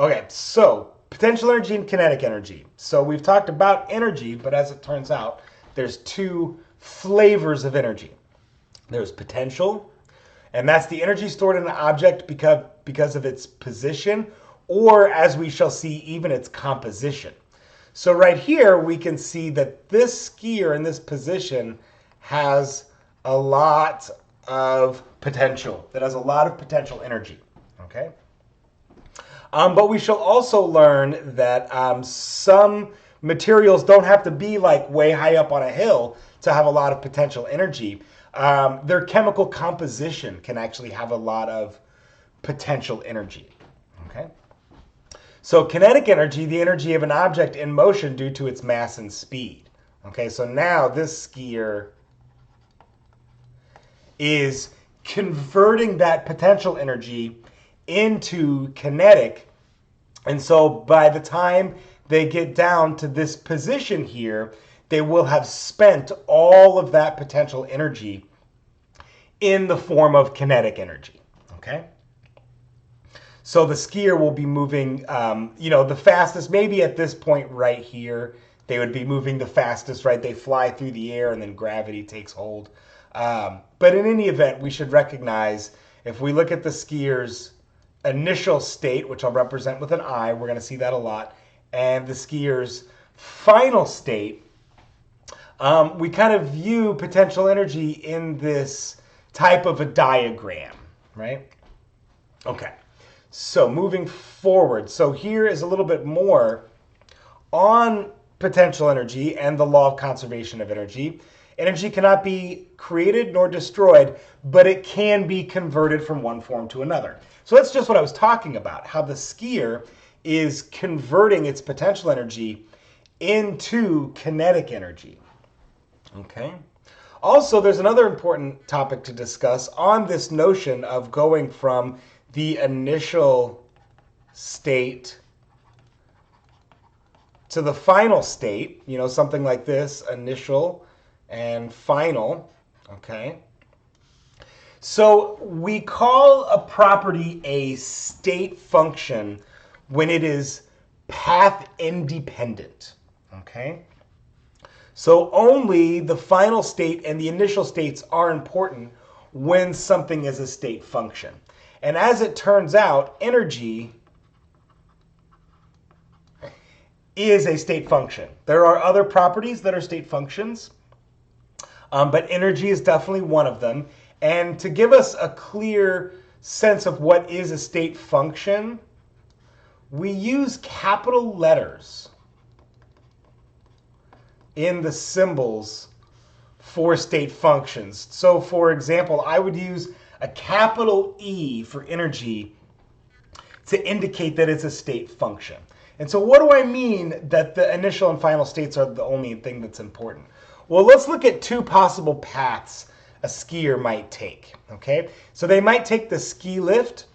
Okay, so potential energy and kinetic energy. So we've talked about energy, but as it turns out, there's two flavors of energy. There's potential, and that's the energy stored in an object because of its position, or as we shall see, even its composition. So right here, we can see that this skier in this position has a lot of potential. That has a lot of potential energy, okay? But we shall also learn that some materials don't have to be like way high up on a hill to have a lot of potential energy. Their chemical composition can actually have a lot of potential energy. Okay. So kinetic energy, the energy of an object in motion due to its mass and speed. Okay, so now this skier is converting that potential energy into kinetic. And so by the time they get down to this position here, they will have spent all of that potential energy in the form of kinetic energy, okay? So the skier will be moving, the fastest, maybe at this point right here, they would be moving the fastest, right? They fly through the air and then gravity takes hold. But in any event, we should recognize, if we look at the skier's initial state, which I'll represent with an I, we're going to see that a lot, and the skier's final state, we kind of view potential energy in this type of a diagram, right? Okay, so moving forward. So here is a little bit more on potential energy and the law of conservation of energy. Energy cannot be created nor destroyed, but it can be converted from one form to another. So that's just what I was talking about, how the skier is converting its potential energy into kinetic energy. Okay. Also, there's another important topic to discuss on this notion of going from the initial state to the final state, something like this, initial and final, okay? So we call a property a state function when it is path independent, okay? So only the final state and the initial states are important when something is a state function. And as it turns out, energy is a state function. There are other properties that are state functions, but energy is definitely one of them. And to give us a clear sense of what is a state function, we use capital letters in the symbols for state functions. So for example, I would use a capital E for energy to indicate that it's a state function. And so what do I mean that the initial and final states are the only thing that's important? Well, let's look at two possible paths a skier might take, okay? So they might take the ski lift,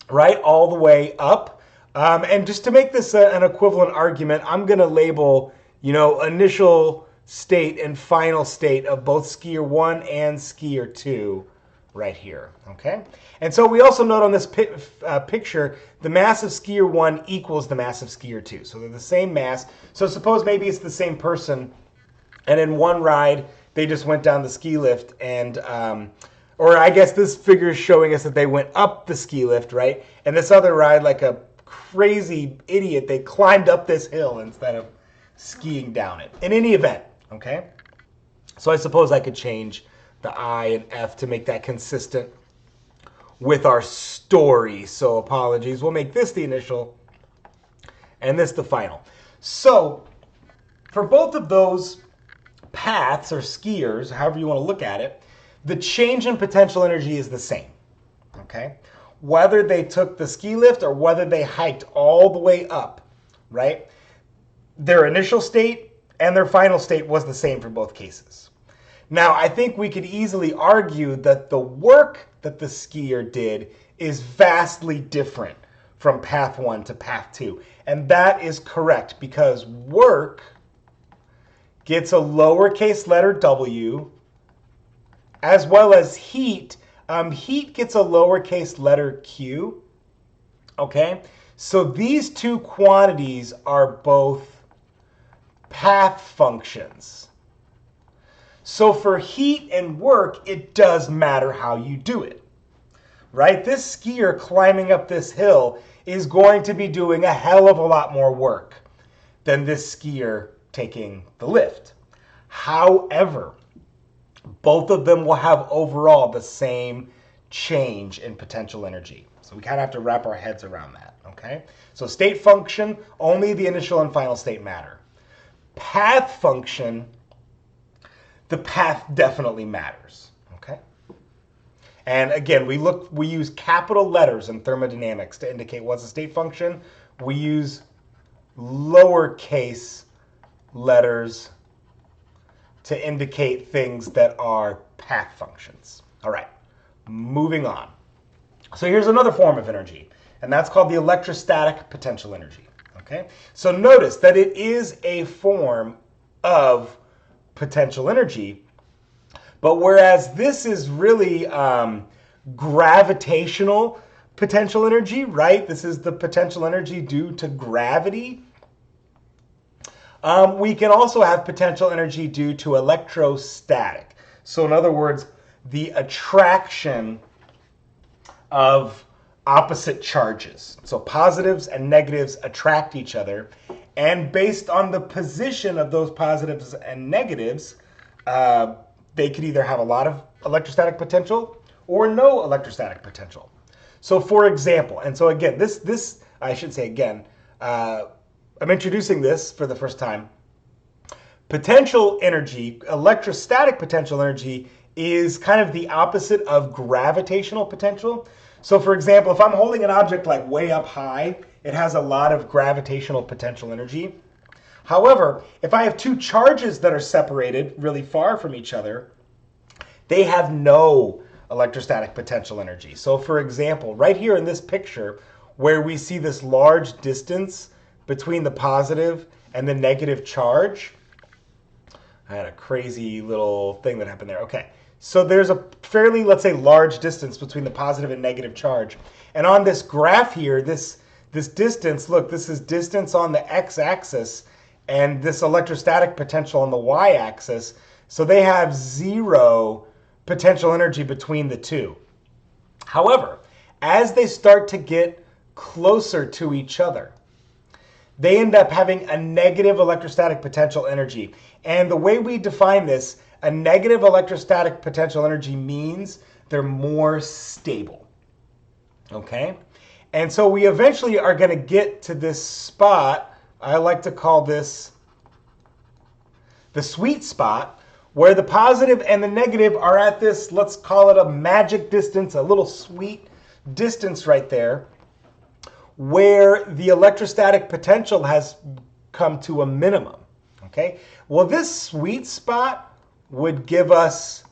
right, all the way up. And just to make this an equivalent argument, I'm going to label, initial state and final state of both skier 1 and skier 2 right here, okay? And so we also note on this picture, the mass of skier 1 equals the mass of skier 2. So they're the same mass. So suppose maybe it's the same person, and in one ride, they just went down the ski lift and, or I guess this figure is showing us that they went up the ski lift, right? And this other ride, like a crazy idiot, they climbed up this hill instead of skiing down it. In any event, okay? So I suppose I could change the I and F to make that consistent with our story. So apologies. We'll make this the initial and this the final. So for both of those paths or skiers, however you want to look at it, the change in potential energy is the same, okay? Whether they took the ski lift or whether they hiked all the way up, right? Their initial state and their final state was the same for both cases. Now, I think we could easily argue that the work that the skier did is vastly different from path 1 to path 2. And that is correct because work gets a lowercase letter w, as well as heat. Heat gets a lowercase letter q, Okay, so these two quantities are both path functions. So for heat and work, it does matter how you do it, right? This skier climbing up this hill is going to be doing a hell of a lot more work than this skier taking the lift. However, both of them will have overall the same change in potential energy. So we kind of have to wrap our heads around that, okay? So state function, only the initial and final state matter. Path function, the path definitely matters, okay? And again, we use capital letters in thermodynamics to indicate what's a state function. We use lowercase letters to indicate things that are path functions. All right, moving on. So here's another form of energy, and that's called the electrostatic potential energy. Okay, so notice that it is a form of potential energy, but whereas this is really gravitational potential energy, right? This is the potential energy due to gravity. We can also have potential energy due to electrostatic. So in other words, the attraction of opposite charges. So positives and negatives attract each other. And based on the position of those positives and negatives, they could either have a lot of electrostatic potential or no electrostatic potential. So for example, and so again, this I should say again, I'm introducing this for the first time. Potential energy, electrostatic potential energy, is kind of the opposite of gravitational potential. So for example, if I'm holding an object like way up high, it has a lot of gravitational potential energy. However, if I have two charges that are separated really far from each other, they have no electrostatic potential energy. So for example, right here in this picture, where we see this large distance between the positive and the negative charge. I had a crazy little thing that happened there. Okay, so there's a fairly, let's say, large distance between the positive and negative charge. And on this graph here, this distance, look, this is distance on the x-axis and this electrostatic potential on the y-axis. So they have zero potential energy between the two. However, as they start to get closer to each other, they end up having a negative electrostatic potential energy. And the way we define this, a negative electrostatic potential energy means they're more stable. Okay? And so we eventually are going to get to this spot. I like to call this the sweet spot, where the positive and the negative are at this, let's call it a magic distance, a little sweet distance right there, where the electrostatic potential has come to a minimum, okay? Well, this sweet spot would give us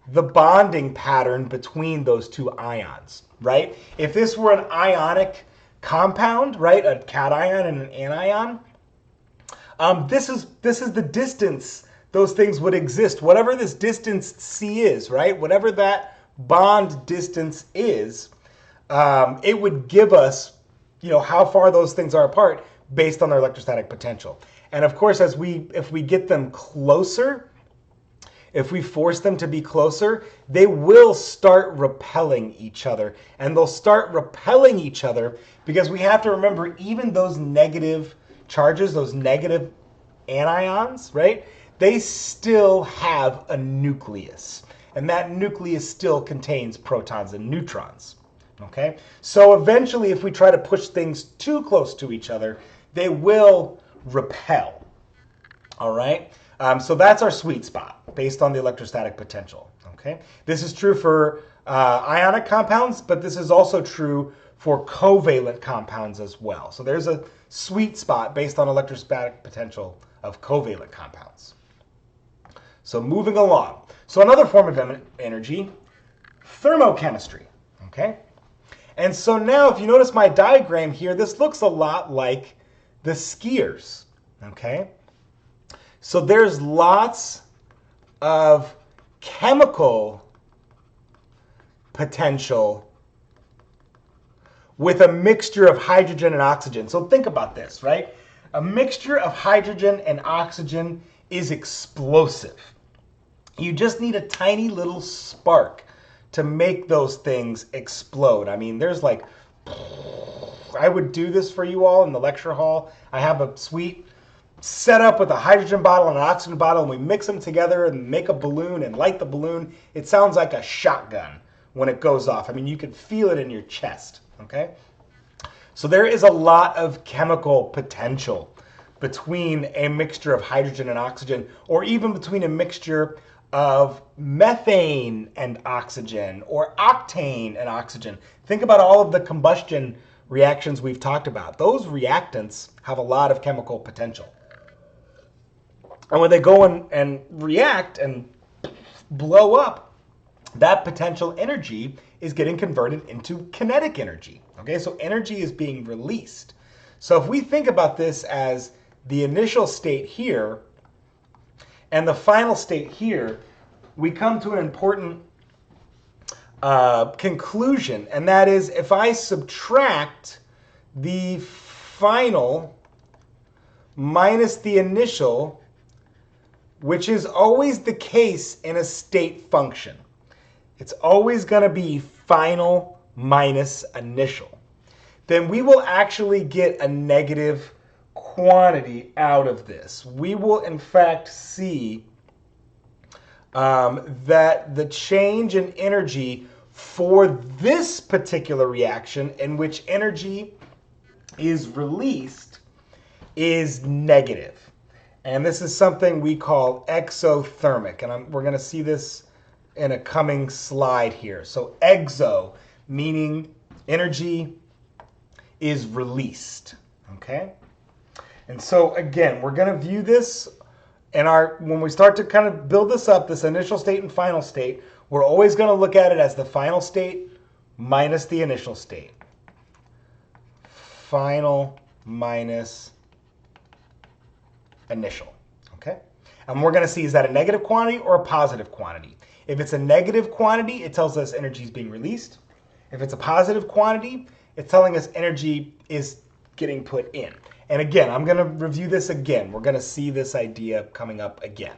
the bonding pattern between those two ions, right? If this were an ionic compound, right, a cation and an anion, this is the distance those things would exist. Whatever this distance c is, right, whatever that bond distance is, it would give us, how far those things are apart based on their electrostatic potential. And of course, if we get them closer, if we force them to be closer, they will start repelling each other. And they'll start repelling each other because we have to remember, even those negative charges, those negative anions, right? They still have a nucleus. And that nucleus still contains protons and neutrons. Okay, so eventually if we try to push things too close to each other, they will repel. All right, so that's our sweet spot based on the electrostatic potential. Okay, this is true for ionic compounds, but this is also true for covalent compounds as well. So there's a sweet spot based on electrostatic potential of covalent compounds. So moving along. So another form of energy, thermochemistry. Okay. And so now if you notice my diagram here, this looks a lot like the skiers, okay? So there's lots of chemical potential with a mixture of hydrogen and oxygen. So think about this, right? A mixture of hydrogen and oxygen is explosive. You just need a tiny little spark to make those things explode. I mean, there's like, I would do this for you all in the lecture hall. I have a suite set up with a hydrogen bottle and an oxygen bottle, and we mix them together and make a balloon and light the balloon. It sounds like a shotgun when it goes off. I mean, you can feel it in your chest, okay? So there is a lot of chemical potential between a mixture of hydrogen and oxygen, or even between a mixture of methane and oxygen, or octane and oxygen. Think about all of the combustion reactions we've talked about. Those reactants have a lot of chemical potential. And when they go and react and blow up, that potential energy is getting converted into kinetic energy. Okay, so energy is being released. So if we think about this as the initial state here and the final state here, we come to an important conclusion, and that is if I subtract the final minus the initial, which is always the case in a state function. It's always going to be final minus initial. Then we will actually get a negative quantity out of this. We will, in fact, see that the change in energy for this particular reaction, in which energy is released, is negative. And this is something we call exothermic. And we're going to see this in a coming slide here. So exo, meaning energy is released. Okay? And so again, we're going to view this in when we start to kind of build this up, this initial state and final state, we're always going to look at it as the final state minus the initial state. Final minus initial, okay? And we're going to see, is that a negative quantity or a positive quantity? If it's a negative quantity, it tells us energy is being released. If it's a positive quantity, it's telling us energy is getting put in. And again, I'm going to review this again. We're going to see this idea coming up again.